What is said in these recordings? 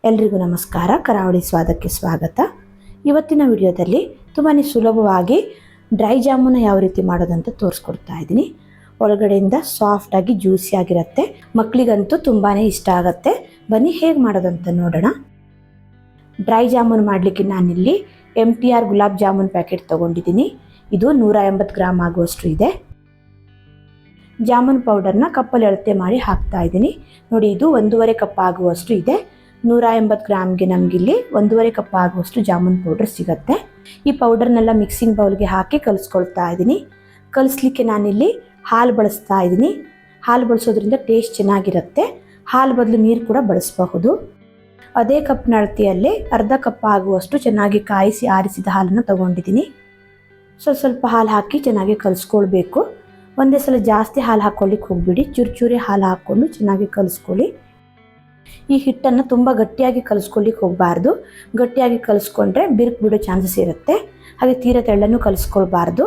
ಎಲ್ರಿಗೂ ನಮಸ್ಕಾರ. ಕರಾವಳಿ ಸ್ವಾದಕ್ಕೆ ಸ್ವಾಗತ. ಇವತ್ತಿನ ವಿಡಿಯೋದಲ್ಲಿ ತುಂಬಾ ಸುಲಭವಾಗಿ ಡ್ರೈ ಜಾಮೂನ ಯಾವ ರೀತಿ ಮಾಡೋದಂತ ತೋರಿಸ್ಕೊಡ್ತಾ ಇದ್ದೀನಿ. ಒಳಗಡೆಯಿಂದ ಸಾಫ್ಟಾಗಿ ಜ್ಯೂಸಿ ಆಗಿರುತ್ತೆ. ಮಕ್ಕಳಿಗಂತೂ ತುಂಬಾ ಇಷ್ಟ ಆಗುತ್ತೆ. ಬನ್ನಿ ಹೇಗೆ ಮಾಡೋದಂತ ನೋಡೋಣ. ಡ್ರೈ ಜಾಮೂನ್ ಮಾಡಲಿಕ್ಕೆ ನಾನಿಲ್ಲಿ MTR ಗುಲಾಬ್ ಜಾಮೂನ್ ಪ್ಯಾಕೆಟ್ ತೊಗೊಂಡಿದ್ದೀನಿ. ಇದು 180 ಗ್ರಾಮ್ ಆಗುವಷ್ಟು ಇದೆ. ಜಾಮೂನ್ ಪೌಡರ್ನ ಕಪ್ಪಲ್ಲಿ ಅಳತೆ ಮಾಡಿ ಹಾಕ್ತಾ ಇದ್ದೀನಿ. ನೋಡಿ, ಇದು 1.5 ಕಪ್ ಆಗುವಷ್ಟು ಇದೆ. 180 ಗ್ರಾಮ್ಗೆ ನಮಗಿಲ್ಲಿ 1.5 ಕಪ್ ಆಗುವಷ್ಟು ಜಾಮೂನ್ ಪೌಡರ್ ಸಿಗುತ್ತೆ. ಈ ಪೌಡರ್ನೆಲ್ಲ ಮಿಕ್ಸಿಂಗ್ ಬೌಲ್ಗೆ ಹಾಕಿ ಕಲಿಸ್ಕೊಳ್ತಾ ಇದ್ದೀನಿ. ಕಲಿಸ್ಲಿಕ್ಕೆ ನಾನಿಲ್ಲಿ ಹಾಲು ಬಳಸ್ತಾ ಇದ್ದೀನಿ. ಹಾಲು ಬಳಸೋದ್ರಿಂದ ಟೇಸ್ಟ್ ಚೆನ್ನಾಗಿರುತ್ತೆ. ಹಾಲು ಬದಲು ನೀರು ಕೂಡ ಬಳಸಬಹುದು. ಅದೇ ಕಪ್ನ ಅಳತೆಯಲ್ಲಿ ಅರ್ಧ ಕಪ್ ಆಗುವಷ್ಟು ಚೆನ್ನಾಗಿ ಕಾಯಿಸಿ ಆರಿಸಿದ ಹಾಲನ್ನು ತಗೊಂಡಿದ್ದೀನಿ. ಸ್ವಲ್ಪ ಹಾಲು ಹಾಕಿ ಚೆನ್ನಾಗಿ ಕಲಿಸ್ಕೊಳ್ಬೇಕು. ಒಂದೇ ಸಲ ಜಾಸ್ತಿ ಹಾಲು ಹಾಕ್ಕೊಳ್ಳಿಕ್ಕೆ ಹೋಗ್ಬಿಡಿ. ಚೂರಿ ಹಾಲು ಹಾಕ್ಕೊಂಡು ಚೆನ್ನಾಗಿ ಕಲಿಸ್ಕೊಳ್ಳಿ. ಈ ಹಿಟ್ಟನ್ನು ತುಂಬ ಗಟ್ಟಿಯಾಗಿ ಕಲಿಸ್ಕೊಳ್ಳಿಕ್ಕೆ ಹೋಗಬಾರ್ದು. ಗಟ್ಟಿಯಾಗಿ ಕಲಿಸ್ಕೊಂಡ್ರೆ ಬಿರುಕು ಬಿಡೋ ಚಾನ್ಸಸ್ ಇರುತ್ತೆ. ಹಾಗೆ ತೀರಾ ತೆಳ್ಳನ್ನು ಕಲಿಸ್ಕೊಳ್ಬಾರ್ದು.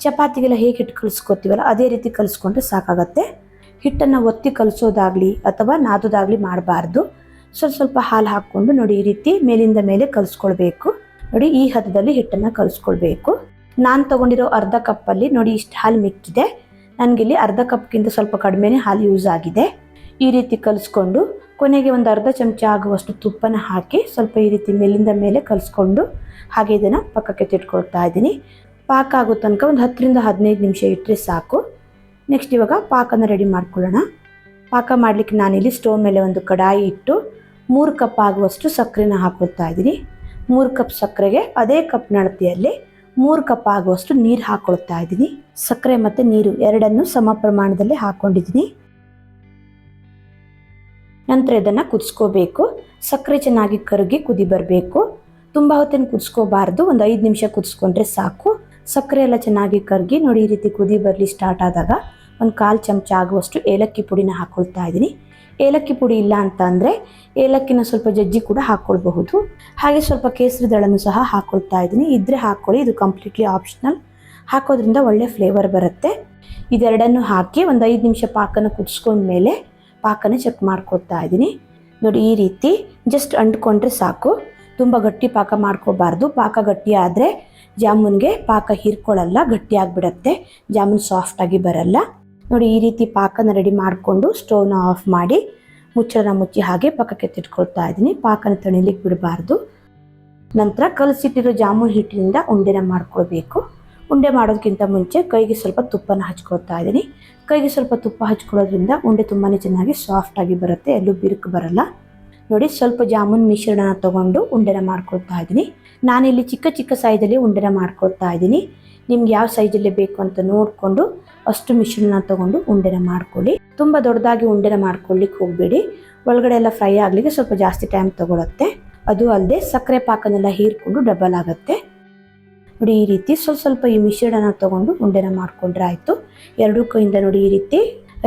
ಚಪಾತಿಗೆಲ್ಲ ಹೇಗೆ ಹಿಟ್ಟು ಕಲಿಸ್ಕೊತೀವಲ್ಲ ಅದೇ ರೀತಿ ಕಲಿಸ್ಕೊಂಡ್ರೆ ಸಾಕಾಗತ್ತೆ. ಹಿಟ್ಟನ್ನು ಒತ್ತಿ ಕಲಿಸೋದಾಗಲಿ ಅಥವಾ ನಾದೋದಾಗಲಿ ಮಾಡಬಾರ್ದು. ಸ್ವಲ್ಪ ಹಾಲು ಹಾಕ್ಕೊಂಡು ನೋಡಿ, ಈ ರೀತಿ ಮೇಲಿಂದ ಮೇಲೆ ಕಲಿಸ್ಕೊಳ್ಬೇಕು. ನೋಡಿ, ಈ ಹದದಲ್ಲಿ ಹಿಟ್ಟನ್ನು ಕಲಿಸ್ಕೊಳ್ಬೇಕು. ನಾನು ತೊಗೊಂಡಿರೋ ಅರ್ಧ ಕಪ್ಪಲ್ಲಿ ನೋಡಿ ಇಷ್ಟು ಹಾಲು ಮಿಕ್ಕಿದೆ. ನನಗಿಲ್ಲಿ ಅರ್ಧ ಕಪ್ಗಿಂತ ಸ್ವಲ್ಪ ಕಡಿಮೆನೇ ಹಾಲು ಯೂಸ್ ಆಗಿದೆ. ಈ ರೀತಿ ಕಲಿಸ್ಕೊಂಡು ಕೊನೆಗೆ ಒಂದು ಅರ್ಧ ಚಮಚ ಆಗುವಷ್ಟು ತುಪ್ಪನ ಹಾಕಿ ಸ್ವಲ್ಪ ಈ ರೀತಿ ಮೇಲಿಂದ ಮೇಲೆ ಕಲಿಸ್ಕೊಂಡು ಹಾಗೆ ಇದನ್ನು ಪಕ್ಕಕ್ಕೆ ತಿಟ್ಕೊಳ್ತಾ ಇದ್ದೀನಿ. ಪಾಕ ಆಗೋ ತನಕ ಒಂದು 10 ರಿಂದ 15 ನಿಮಿಷ ಇಟ್ಟರೆ ಸಾಕು. ನೆಕ್ಸ್ಟ್ ಇವಾಗ ಪಾಕನ ರೆಡಿ ಮಾಡ್ಕೊಳ್ಳೋಣ. ಪಾಕ ಮಾಡಲಿಕ್ಕೆ ನಾನಿಲ್ಲಿ ಸ್ಟೋವ್ ಮೇಲೆ ಒಂದು ಕಡಾಯಿ ಇಟ್ಟು 3 ಕಪ್ ಆಗುವಷ್ಟು ಸಕ್ಕರೆನ ಹಾಕ್ಕೊಳ್ತಾ ಇದ್ದೀನಿ. 3 ಕಪ್ ಸಕ್ಕರೆಗೆ ಅದೇ ಕಪ್ ಅಳತೆಯಲ್ಲಿ 3 ಕಪ್ ಆಗುವಷ್ಟು ನೀರು ಹಾಕ್ಕೊಳ್ತಾ ಇದ್ದೀನಿ. ಸಕ್ಕರೆ ಮತ್ತು ನೀರು ಎರಡನ್ನು ಸಮ ಪ್ರಮಾಣದಲ್ಲಿ ಹಾಕ್ಕೊಂಡಿದ್ದೀನಿ. ನಂತರ ಇದನ್ನು ಕುದಿಸ್ಕೋಬೇಕು. ಸಕ್ಕರೆ ಚೆನ್ನಾಗಿ ಕರಗಿ ಕುದಿ ಬರಬೇಕು. ತುಂಬ ಹೊತ್ತೇನು ಕುದಿಸ್ಕೋಬಾರ್ದು. ಒಂದು 5 ನಿಮಿಷ ಕುದಿಸ್ಕೊಂಡ್ರೆ ಸಾಕು. ಸಕ್ಕರೆ ಎಲ್ಲ ಚೆನ್ನಾಗಿ ಕರಗಿ ನೋಡಿ, ಈ ರೀತಿ ಕುದಿ ಬರಲಿ ಸ್ಟಾರ್ಟ್ ಆದಾಗ ಒಂದು 1/4 ಚಮಚ ಆಗುವಷ್ಟು ಏಲಕ್ಕಿ ಪುಡಿನ ಹಾಕ್ಕೊಳ್ತಾ ಇದ್ದೀನಿ. ಏಲಕ್ಕಿ ಪುಡಿ ಇಲ್ಲ ಅಂತ ಅಂದರೆ ಏಲಕ್ಕಿನ ಸ್ವಲ್ಪ ಜಜ್ಜಿ ಕೂಡ ಹಾಕ್ಕೊಳ್ಬಹುದು. ಹಾಗೆ ಸ್ವಲ್ಪ ಕೇಸರಿ ದಳನೂ ಸಹ ಹಾಕ್ಕೊಳ್ತಾ ಇದ್ದೀನಿ. ಇದ್ರೆ ಹಾಕ್ಕೊಳ್ಳಿ, ಇದು ಕಂಪ್ಲೀಟ್ಲಿ ಆಪ್ಷನಲ್. ಹಾಕೋದ್ರಿಂದ ಒಳ್ಳೆ ಫ್ಲೇವರ್ ಬರುತ್ತೆ. ಇದೆರಡನ್ನು ಹಾಕಿ ಒಂದು 5 ನಿಮಿಷ ಪಾಕನ ಕುದಿಸ್ಕೊಂಡ್ಮೇಲೆ ಪಾಕನ ಚೆಕ್ ಮಾಡ್ಕೊಳ್ತಾ ಇದ್ದೀನಿ. ನೋಡಿ, ಈ ರೀತಿ ಜಸ್ಟ್ ಅಂಟ್ಕೊಂಡ್ರೆ ಸಾಕು. ತುಂಬ ಗಟ್ಟಿ ಪಾಕ ಮಾಡ್ಕೋಬಾರ್ದು. ಪಾಕ ಗಟ್ಟಿ ಆದರೆ ಜಾಮೂನ್ಗೆ ಪಾಕ ಹೀರ್ಕೊಳ್ಳಲ್ಲ, ಗಟ್ಟಿ ಆಗಿಬಿಡತ್ತೆ. ಜಾಮೂನ್ ಸಾಫ್ಟಾಗಿ ಬರಲ್ಲ. ನೋಡಿ, ಈ ರೀತಿ ಪಾಕನ ರೆಡಿ ಮಾಡಿಕೊಂಡು ಸ್ಟವ್ನ ಆಫ್ ಮಾಡಿ ಮುಚ್ಚಳನ ಮುಚ್ಚಿ ಹಾಗೆ ಪಕ್ಕಕ್ಕೆ ತಿಟ್ಕೊಳ್ತಾ ಇದ್ದೀನಿ. ಪಾಕನ ತಣಿಲಿಕ್ಕೆ ಬಿಡಬಾರ್ದು. ನಂತರ ಕಲಸಿಟ್ಟಿರೋ ಜಾಮೂನ್ ಹಿಟ್ಟಿನಿಂದ ಉಂಡೆನ ಮಾಡ್ಕೊಳ್ಬೇಕು. ಉಂಡೆ ಮಾಡೋದಕ್ಕಿಂತ ಮುಂಚೆ ಕೈಗೆ ಸ್ವಲ್ಪ ತುಪ್ಪನ ಹಚ್ಕೊಳ್ತಾ ಇದ್ದೀನಿ. ಕೈಗೆ ಸ್ವಲ್ಪ ತುಪ್ಪ ಹಚ್ಕೊಳ್ಳೋದ್ರಿಂದ ಉಂಡೆ ತುಂಬಾ ಚೆನ್ನಾಗಿ ಸಾಫ್ಟಾಗಿ ಬರುತ್ತೆ, ಎಲ್ಲೂ ಬಿರುಕು ಬರಲ್ಲ. ನೋಡಿ, ಸ್ವಲ್ಪ ಜಾಮೂನ್ ಮಿಶ್ರಣನ ತೊಗೊಂಡು ಉಂಡೆನ ಮಾಡ್ಕೊಳ್ತಾ ಇದ್ದೀನಿ. ನಾನಿಲ್ಲಿ ಚಿಕ್ಕ ಚಿಕ್ಕ ಸೈಜಲ್ಲಿ ಉಂಡೆನ ಮಾಡ್ಕೊಳ್ತಾ ಇದ್ದೀನಿ. ನಿಮ್ಗೆ ಯಾವ ಸೈಜಲ್ಲಿ ಬೇಕು ಅಂತ ನೋಡಿಕೊಂಡು ಅಷ್ಟು ಮಿಶ್ರಣ ತೊಗೊಂಡು ಉಂಡೆನ ಮಾಡ್ಕೊಳ್ಳಿ. ತುಂಬ ದೊಡ್ಡದಾಗಿ ಉಂಡೆನ ಮಾಡ್ಕೊಳ್ಳಿಕ್ಕೆ ಹೋಗಬೇಡಿ. ಒಳಗಡೆ ಎಲ್ಲ ಫ್ರೈ ಆಗಲಿಕ್ಕೆ ಸ್ವಲ್ಪ ಜಾಸ್ತಿ ಟೈಮ್ ತೊಗೊಳುತ್ತೆ. ಅದು ಅಲ್ಲದೆ ಸಕ್ಕರೆ ಪಾಕನೆಲ್ಲ ಹೀರ್ಕೊಂಡು ಡಬಲ್ ಆಗುತ್ತೆ. ನೋಡಿ, ಈ ರೀತಿ ಸ್ವಲ್ಪ ಈ ಮಿಶ್ರಣನ ತೊಗೊಂಡು ಉಂಡೆನ ಮಾಡ್ಕೊಂಡ್ರೆ ಆಯಿತು. ಎರಡೂ ಕೈಯಿಂದ ನೋಡಿ ಈ ರೀತಿ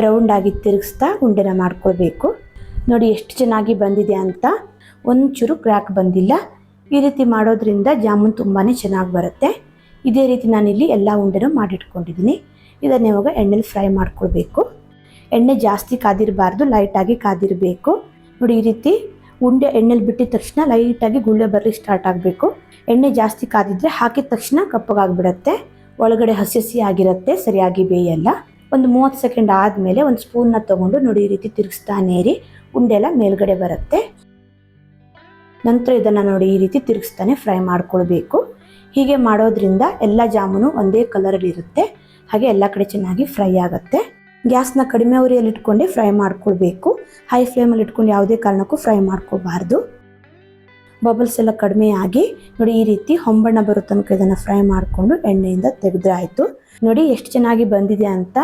ರೌಂಡಾಗಿ ತಿರುಗಿಸ್ತಾ ಉಂಡೆನ ಮಾಡ್ಕೊಳ್ಬೇಕು. ನೋಡಿ ಎಷ್ಟು ಚೆನ್ನಾಗಿ ಬಂದಿದೆ ಅಂತ. ಒಂಚೂರು ಕ್ರ್ಯಾಕ್ ಬಂದಿಲ್ಲ. ಈ ರೀತಿ ಮಾಡೋದ್ರಿಂದ ಜಾಮೂನ್ ತುಂಬಾ ಚೆನ್ನಾಗಿ ಬರುತ್ತೆ. ಇದೇ ರೀತಿ ನಾನಿಲ್ಲಿ ಎಲ್ಲ ಉಂಡೆನೂ ಮಾಡಿಟ್ಕೊಂಡಿದ್ದೀನಿ. ಇದನ್ನು ಇವಾಗ ಎಣ್ಣೆಲಿ ಫ್ರೈ ಮಾಡ್ಕೊಳ್ಬೇಕು. ಎಣ್ಣೆ ಜಾಸ್ತಿ ಕಾದಿರಬಾರ್ದು, ಲೈಟಾಗಿ ಕಾದಿರಬೇಕು. ನೋಡಿ, ಈ ರೀತಿ ಉಂಡೆ ಎಣ್ಣೆಲಿ ಬಿಟ್ಟಿದ ತಕ್ಷಣ ಲೈಟಾಗಿ ಗುಳ್ಳೆ ಬರಲಿಕ್ಕೆ ಸ್ಟಾರ್ಟ್ ಆಗಬೇಕು. ಎಣ್ಣೆ ಜಾಸ್ತಿ ಕಾದಿದ್ರೆ ಹಾಕಿದ ತಕ್ಷಣ ಕಪ್ಪಗಾಗ್ಬಿಡತ್ತೆ. ಒಳಗಡೆ ಹಸಿ ಆಗಿರುತ್ತೆ, ಸರಿಯಾಗಿ ಬೇಯಲ್ಲ. ಒಂದು 30 ಸೆಕೆಂಡ್ ಆದಮೇಲೆ ಒಂದು ಸ್ಪೂನ್ನ ತೊಗೊಂಡು ನೋಡಿ ಈ ರೀತಿ ತಿರುಗಿಸ್ತಾನೆ ಇರಿ. ಉಂಡೆ ಎಲ್ಲ ಮೇಲ್ಗಡೆ ಬರುತ್ತೆ. ನಂತರ ಇದನ್ನು ನೋಡಿ ಈ ರೀತಿ ತಿರುಗಿಸ್ತಾನೆ ಫ್ರೈ ಮಾಡ್ಕೊಳ್ಬೇಕು. ಹೀಗೆ ಮಾಡೋದ್ರಿಂದ ಎಲ್ಲ ಜಾಮೂನು ಒಂದೇ ಕಲರಲ್ಲಿ ಇರುತ್ತೆ. ಹಾಗೆ ಎಲ್ಲ ಕಡೆ ಚೆನ್ನಾಗಿ ಫ್ರೈ ಆಗುತ್ತೆ. ಗ್ಯಾಸ್ನ ಕಡಿಮೆ ಉರಿಯಲ್ಲಿ ಇಟ್ಕೊಂಡೆ ಫ್ರೈ ಮಾಡ್ಕೊಳ್ಬೇಕು. ಹೈ ಫ್ಲೇಮಲ್ಲಿ ಇಟ್ಕೊಂಡು ಯಾವುದೇ ಕಾರಣಕ್ಕೂ ಫ್ರೈ ಮಾಡ್ಕೋಬಾರ್ದು. ಬಬಲ್ಸ್ ಎಲ್ಲ ಕಡಿಮೆ ಆಗಿ ನೋಡಿ ಈ ರೀತಿ ಹೊಂಬಣ್ಣ ಬರೋ ತನಕ ಇದನ್ನು ಫ್ರೈ ಮಾಡಿಕೊಂಡು ಎಣ್ಣೆಯಿಂದ ತೆಗೆದ್ರೆ ಆಯಿತು. ನೋಡಿ ಎಷ್ಟು ಚೆನ್ನಾಗಿ ಬಂದಿದೆ ಅಂತ.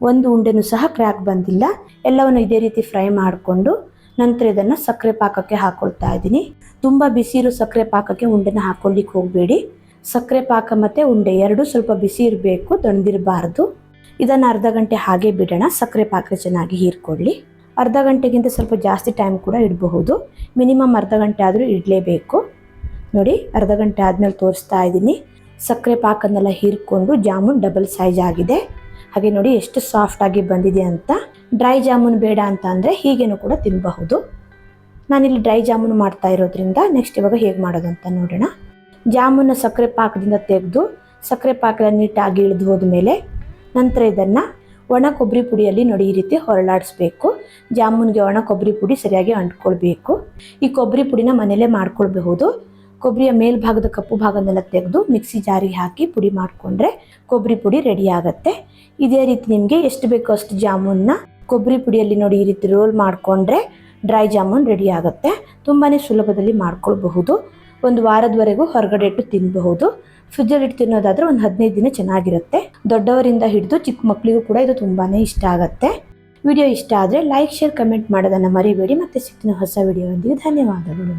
ಒಂದು ಉಂಡೆನೂ ಸಹ ಕ್ರ್ಯಾಕ್ ಬಂದಿಲ್ಲ. ಎಲ್ಲವನ್ನು ಇದೇ ರೀತಿ ಫ್ರೈ ಮಾಡಿಕೊಂಡು ನಂತರ ಇದನ್ನು ಸಕ್ಕರೆ ಪಾಕಕ್ಕೆ ಹಾಕ್ಕೊಳ್ತಾ ಇದ್ದೀನಿ. ತುಂಬ ಬಿಸಿ ಇರೋ ಸಕ್ಕರೆ ಪಾಕಕ್ಕೆ ಉಂಡೆನ ಹಾಕ್ಕೊಳ್ಳಿಕ್ಕೆ ಹೋಗಬೇಡಿ. ಸಕ್ಕರೆ ಪಾಕ ಮತ್ತು ಉಂಡೆ ಎರಡೂ ಸ್ವಲ್ಪ ಬಿಸಿ ಇರಬೇಕು, ತಣ್ಣದಿರಬಾರ್ದು. ಇದನ್ನು ಅರ್ಧ ಗಂಟೆ ಹಾಗೆ ಬಿಡೋಣ. ಸಕ್ಕರೆ ಪಾಕ ಚೆನ್ನಾಗಿ ಹೀರ್ಕೊಳ್ಳಿ. ಅರ್ಧ ಗಂಟೆಗಿಂತ ಸ್ವಲ್ಪ ಜಾಸ್ತಿ ಟೈಮ್ ಕೂಡ ಇಡಬಹುದು. ಮಿನಿಮಮ್ ಅರ್ಧ ಗಂಟೆ ಆದರೂ ಇಡಲೇಬೇಕು. ನೋಡಿ, ಅರ್ಧ ಗಂಟೆ ಆದಮೇಲೆ ತೋರಿಸ್ತಾ ಇದ್ದೀನಿ. ಸಕ್ಕರೆ ಪಾಕನ್ನೆಲ್ಲ ಹೀರ್ಕೊಂಡು ಜಾಮೂನ್ ಡಬಲ್ ಸೈಜ್ ಆಗಿದೆ. ಹಾಗೆ ನೋಡಿ ಎಷ್ಟು ಸಾಫ್ಟಾಗಿ ಬಂದಿದೆ ಅಂತ. ಡ್ರೈ ಜಾಮೂನ್ ಬೇಡ ಅಂತ ಅಂದರೆ ಹೀಗೇನೂ ಕೂಡ ತಿನ್ನಬಹುದು. ನಾನಿಲ್ಲಿ ಡ್ರೈ ಜಾಮೂನು ಮಾಡ್ತಾ ಇರೋದ್ರಿಂದ ನೆಕ್ಸ್ಟ್ ಇವಾಗ ಹೇಗೆ ಮಾಡೋದು ಅಂತ ನೋಡೋಣ. ಜಾಮೂನ ಸಕ್ಕರೆ ಪಾಕದಿಂದ ತೆಗೆದು ಸಕ್ಕರೆ ಪಾಕ ನೀಟಾಗಿ ಇಳಿದು ಹೋದ್ಮೇಲೆ ನಂತರ ಇದನ್ನು ಒಣ ಕೊಬ್ಬರಿ ಪುಡಿಯಲ್ಲಿ ನೋಡಿ ಈ ರೀತಿ ಹೊರಳಾಡಿಸ್ಬೇಕು. ಜಾಮೂನ್ಗೆ ಒಣ ಕೊಬ್ಬರಿ ಪುಡಿ ಸರಿಯಾಗಿ ಅಂಟ್ಕೊಳ್ಬೇಕು. ಈ ಕೊಬ್ಬರಿ ಪುಡಿನ ಮನೇಲೇ ಮಾಡ್ಕೊಳ್ಬಹುದು. ಕೊಬ್ಬರಿಯ ಮೇಲ್ಭಾಗದ ಕಪ್ಪು ಭಾಗನೆಲ್ಲ ತೆಗೆದು ಮಿಕ್ಸಿ ಜಾರಿಗೆ ಹಾಕಿ ಪುಡಿ ಮಾಡಿಕೊಂಡ್ರೆ ಕೊಬ್ಬರಿ ಪುಡಿ ರೆಡಿ ಆಗುತ್ತೆ. ಇದೇ ರೀತಿ ನಿಮಗೆ ಎಷ್ಟು ಬೇಕೋ ಅಷ್ಟು ಜಾಮೂನ್ನ ಕೊಬ್ಬರಿ ಪುಡಿಯಲ್ಲಿ ನೋಡಿ ಈ ರೀತಿ ರೋಲ್ ಮಾಡಿಕೊಂಡ್ರೆ ಡ್ರೈ ಜಾಮೂನ್ ರೆಡಿ ಆಗುತ್ತೆ. ತುಂಬಾ ಸುಲಭದಲ್ಲಿ ಮಾಡ್ಕೊಳ್ಬಹುದು. ಒಂದು ವಾರದವರೆಗೂ ಹೊರಗಡೆ ಇಟ್ಟು ತಿನ್ನಬಹುದು. ಫ್ರಿಜ್ಜಲ್ಲಿ ಇಟ್ಟು ತಿನ್ನೋದಾದರೆ ಒಂದು 15 ದಿನ ಚೆನ್ನಾಗಿರುತ್ತೆ. ದೊಡ್ಡವರಿಂದ ಹಿಡಿದು ಚಿಕ್ಕ ಮಕ್ಕಳಿಗೂ ಕೂಡ ಇದು ತುಂಬಾ ಇಷ್ಟ ಆಗುತ್ತೆ. ವಿಡಿಯೋ ಇಷ್ಟ ಆದರೆ ಲೈಕ್, ಶೇರ್, ಕಮೆಂಟ್ ಮಾಡೋದನ್ನು ಮರಿಬೇಡಿ. ಮತ್ತೆ ಸಿಗ್ತೀನಿ ಹೊಸ ವಿಡಿಯೋ ಒಂದಿಗೆ. ಧನ್ಯವಾದಗಳು.